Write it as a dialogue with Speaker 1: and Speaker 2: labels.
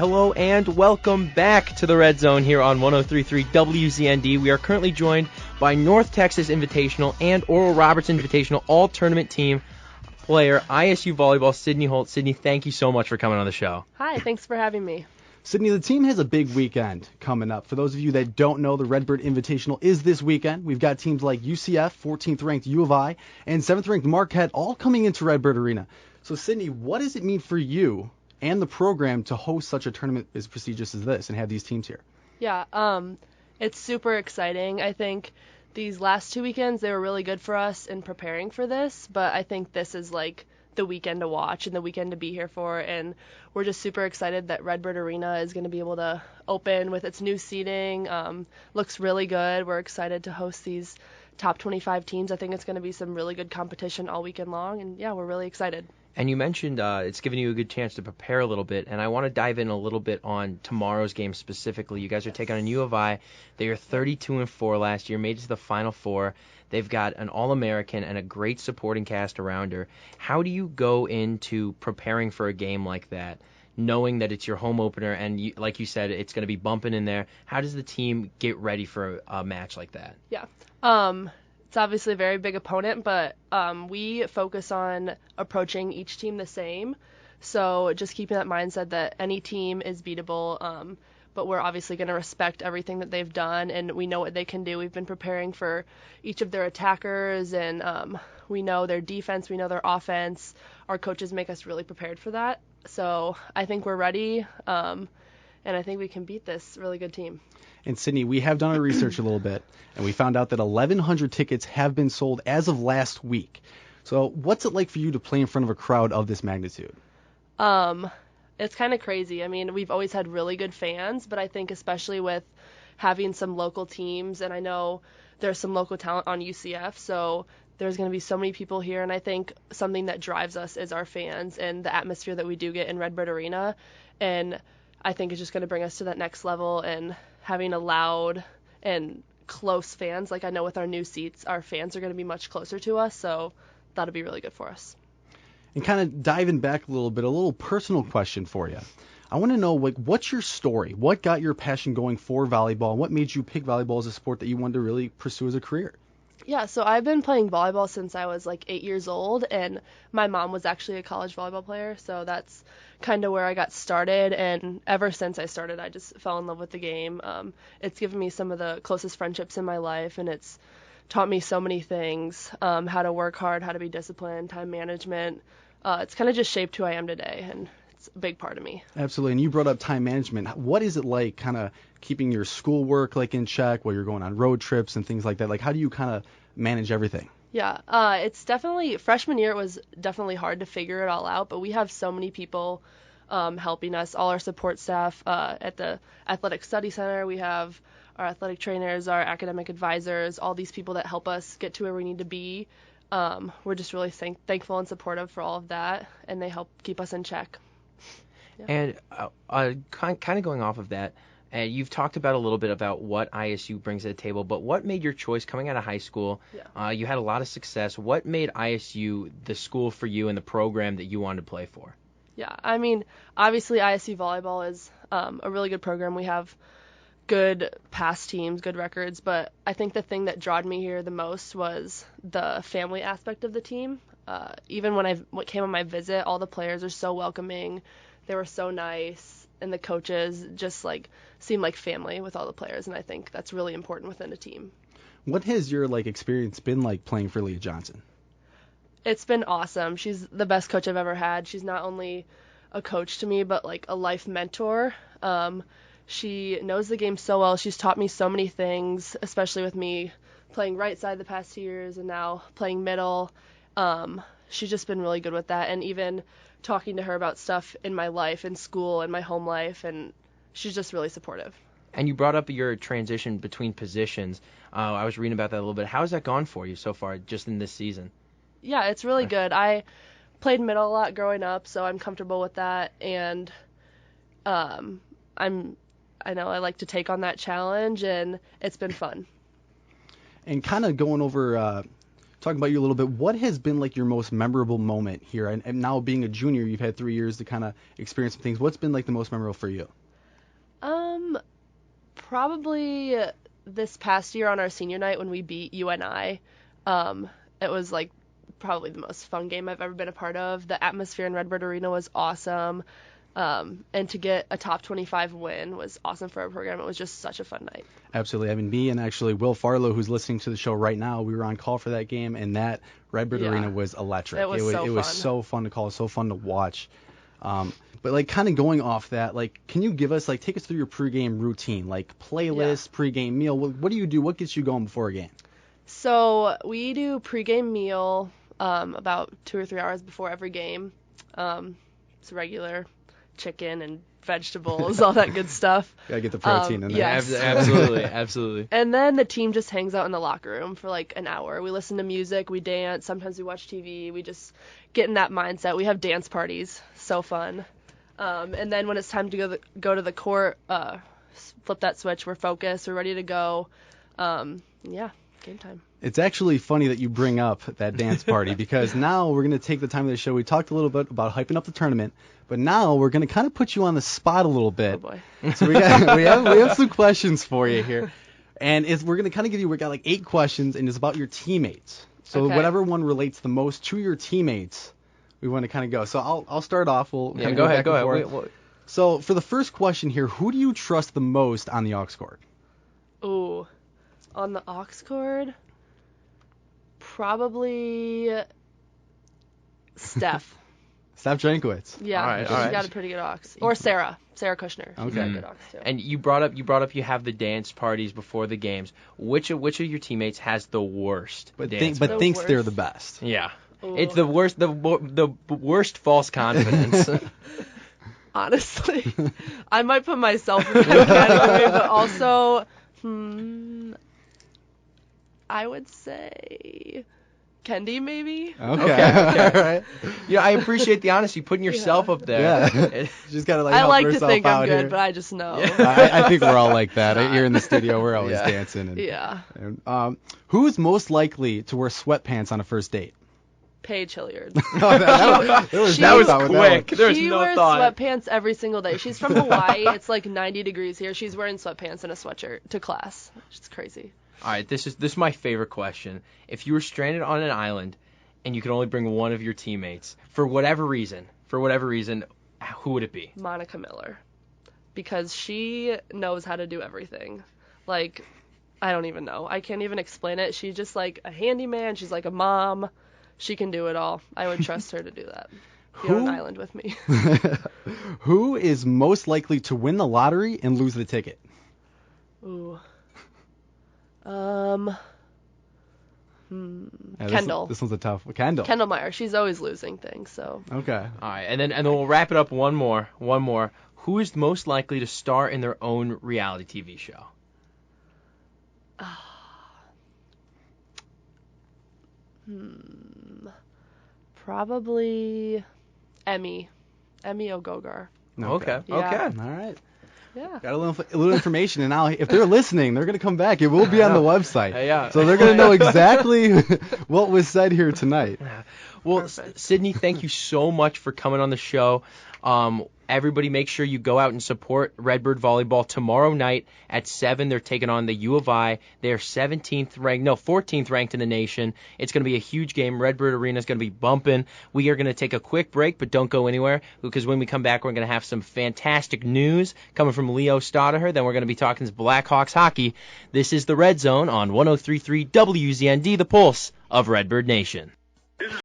Speaker 1: Hello and welcome back to the Red Zone here on 103.3 WZND. We are currently joined by North Texas Invitational and Oral Roberts Invitational all-tournament team player, ISU Volleyball, Sydney Holt. Sydney, thank you so much for coming on the show.
Speaker 2: Hi, thanks for having me.
Speaker 3: Sydney, the team has a big weekend coming up. For those of you that don't know, the Redbird Invitational is this weekend. We've got teams like UCF, 14th ranked U of I, and 7th ranked Marquette all coming into Redbird Arena. So, Sydney, what does it mean for you and the program to host such a tournament as prestigious as this and have these teams here?
Speaker 2: Yeah, it's super exciting. I think these last 2 weekends, they were really good for us in preparing for this, but I think this is like the weekend to watch and the weekend to be here for, and we're just super excited that Redbird Arena is going to be able to open with its new seating. Looks really good. We're excited to host these top 25 teams. I think it's going to be some really good competition all weekend long, and yeah, we're really excited.
Speaker 1: And you mentioned it's given you a good chance to prepare a little bit, and I want to dive in a little bit on tomorrow's game specifically. You guys are taking on U of I. They are 32-4 last year, made it to the Final Four. They've got an All-American and a great supporting cast around her. How do you go into preparing for a game like that, knowing that it's your home opener and, like you said, it's going to be bumping in there? How does the team get ready for a match like that?
Speaker 2: Yeah. It's obviously a very big opponent, but we focus on approaching each team the same. So just keeping that mindset that any team is beatable, but we're obviously going to respect everything that they've done, and we know what they can do. We've been preparing for each of their attackers, and we know their defense, we know their offense. Our coaches make us really prepared for that. So I think we're ready, and I think we can beat this really good team.
Speaker 3: And Sydney, we have done our research a little bit, and we found out that 1,100 tickets have been sold as of last week. So what's it like for you to play in front of a crowd of this magnitude?
Speaker 2: It's kind of crazy. I mean, we've always had really good fans, but I think especially with having some local teams, and I know there's some local talent on UCF, so there's going to be so many people here, and I think something that drives us is our fans and the atmosphere that we do get in Redbird Arena, and I think it's just going to bring us to that next level, and having a loud and close fans, like I know with our new seats, our fans are going to be much closer to us, so that'll be really good for us.
Speaker 3: And kind of diving back a little personal question for you. I want to know, like, what's your story? What got your passion going for volleyball? What made you pick volleyball as a sport that you wanted to really pursue as a career?
Speaker 2: Yeah, so I've been playing volleyball since I was like 8 years old, and my mom was actually a college volleyball player, so that's kind of where I got started, and ever since I started, I just fell in love with the game. It's given me some of the closest friendships in my life, and it's taught me so many things, how to work hard, how to be disciplined, time management. It's kind of just shaped who I am today, and it's a big part of me.
Speaker 3: Absolutely. And you brought up time management. What is it like kind of keeping your schoolwork like in check while you're going on road trips and things like that? Like, how do you kind of manage everything?
Speaker 2: Yeah, it's definitely, freshman year it was definitely hard to figure it all out, but we have so many people helping us, all our support staff at the Athletic Study Center. We have our athletic trainers, our academic advisors, all these people that help us get to where we need to be. We're just really thankful and supportive for all of that, and they help keep us in check. Yeah.
Speaker 1: And kind of going off of that, you've talked about a little bit about what ISU brings to the table, but what made your choice coming out of high school?
Speaker 2: Yeah.
Speaker 1: You had a lot of success. What made ISU the school for you and the program that you wanted to play for?
Speaker 2: Yeah, I mean, obviously ISU Volleyball is a really good program. We have good past teams, good records, but I think the thing that drawed me here the most was the family aspect of the team. Even when I came on my visit, all the players are so welcoming. They were so nice, and the coaches just like seemed like family with all the players, and I think that's really important within a team.
Speaker 3: What has your experience been like playing for Leah Johnson?
Speaker 2: It's been awesome. She's the best coach I've ever had. She's not only a coach to me, but like a life mentor. She knows the game so well. She's taught me so many things, especially with me playing right side the past 2 years and now playing middle. She's just been really good with that, and even talking to her about stuff in my life, in school, and my home life, and she's just really supportive.
Speaker 1: And you brought up your transition between positions. I was reading about that a little bit. How has that gone for you so far, just in this season?
Speaker 2: Yeah, it's really good. I played middle a lot growing up, so I'm comfortable with that, and I know I like to take on that challenge, and it's been fun.
Speaker 3: And kind of going over talking about you a little bit, what has been like your most memorable moment here? And now being a junior, you've had 3 years to kind of experience some things. What's been like the most memorable for you?
Speaker 2: Probably this past year on our senior night when we beat UNI. It was like probably the most fun game I've ever been a part of. The atmosphere in Redbird Arena was awesome. And to get a top 25 win was awesome for our program. It was just such a fun night.
Speaker 3: Absolutely. I mean, me and actually Will Farlow, who's listening to the show right now, we were on call for that game, and that Redbird Arena was electric.
Speaker 2: It was
Speaker 3: so fun to call, so fun to watch. But like kind of going off that, like, can you give us, like, take us through your pregame routine, like playlist, pregame meal? What do you do? What gets you going before a game?
Speaker 2: So we do pregame meal about 2 or 3 hours before every game. It's regular chicken and vegetables, all that good stuff.
Speaker 3: Gotta get the protein in there.
Speaker 2: Yes.
Speaker 1: Absolutely.
Speaker 2: And then the team just hangs out in the locker room for like an hour. We listen to music, we dance, sometimes we watch TV. We just get in that mindset. We have dance parties, so fun. And then when it's time to go to the court, flip that switch, we're focused, we're ready to go. Game time.
Speaker 3: It's actually funny that you bring up that dance party because now we're going to take the time of the show. We talked a little bit about hyping up the tournament, but now we're going to kind of put you on the spot a little bit.
Speaker 2: Oh boy.
Speaker 3: So we have some questions for you here. And we're going to kind of we got like 8 questions, and it's about your teammates. So whatever one relates the most to your teammates, we want to kind of go. So I'll start off. We'll
Speaker 1: go ahead.
Speaker 3: So for the first question here, who do you trust the most on the aux cord?
Speaker 2: Ooh. On the aux cord, probably Steph.
Speaker 3: Steph Jankowicz.
Speaker 2: Yeah,
Speaker 1: all right.
Speaker 2: She got a pretty good aux. Or Sarah Kushner. She's got a good aux too.
Speaker 1: And you brought up you have the dance parties before the games. Which of your teammates has the worst?
Speaker 3: Thinks they're the best.
Speaker 1: Yeah.
Speaker 2: Ooh.
Speaker 1: It's the worst. The worst false confidence.
Speaker 2: Honestly, I might put myself in that category, but also. I would say Kendi, maybe.
Speaker 3: Okay. All right.
Speaker 1: Yeah, I appreciate the honesty, putting yourself up there.
Speaker 3: Yeah. Just gotta like.
Speaker 2: I
Speaker 3: help
Speaker 2: like to
Speaker 3: yourself
Speaker 2: think I'm
Speaker 3: out
Speaker 2: good,
Speaker 3: here.
Speaker 2: but I just know.
Speaker 3: I think we're all like that. Here in the studio, we're always dancing. And, who is most likely to wear sweatpants on a first date?
Speaker 2: Paige Hilliard.
Speaker 1: That was quick. There's
Speaker 2: she
Speaker 1: no
Speaker 2: wears
Speaker 1: thought.
Speaker 2: sweatpants every single day. She's from Hawaii. It's like 90 degrees here. She's wearing sweatpants and a sweatshirt to class. It's crazy.
Speaker 1: All right, this is my favorite question. If you were stranded on an island and you could only bring one of your teammates for whatever reason, who would it be?
Speaker 2: Monica Miller, because she knows how to do everything. Like, I don't even know. I can't even explain it. She's just like a handyman. She's like a mom. She can do it all. I would trust her to do that. Be on an island with me.
Speaker 3: Who is most likely to win the lottery and lose the ticket?
Speaker 2: Ooh.
Speaker 3: Yeah,
Speaker 2: Kendall.
Speaker 3: This one's a tough one. Kendall
Speaker 2: Meyer. She's always losing things, so.
Speaker 3: Okay.
Speaker 1: All right, and then we'll wrap it up one more. Who is most likely to star in their own reality TV show?
Speaker 2: Probably Emmy Ogogar.
Speaker 1: Okay.
Speaker 2: Yeah.
Speaker 1: Okay.
Speaker 3: All right.
Speaker 2: Yeah.
Speaker 3: Got a little information, and now if they're listening, they're going to come back. It will be on the website.
Speaker 1: Yeah.
Speaker 3: So they're going to know exactly what was said here tonight.
Speaker 1: Well, Sydney, thank you so much for coming on the show. Everybody make sure you go out and support Redbird Volleyball tomorrow night at 7. They're taking on the U of I. They're 14th ranked in the nation. It's going to be a huge game. Redbird Arena is going to be bumping. We are going to take a quick break, but don't go anywhere, because when we come back, we're going to have some fantastic news coming from Leo Staudaher. Then we're going to be talking Blackhawks hockey. This is the Red Zone on 103.3 WZND, the pulse of Redbird Nation.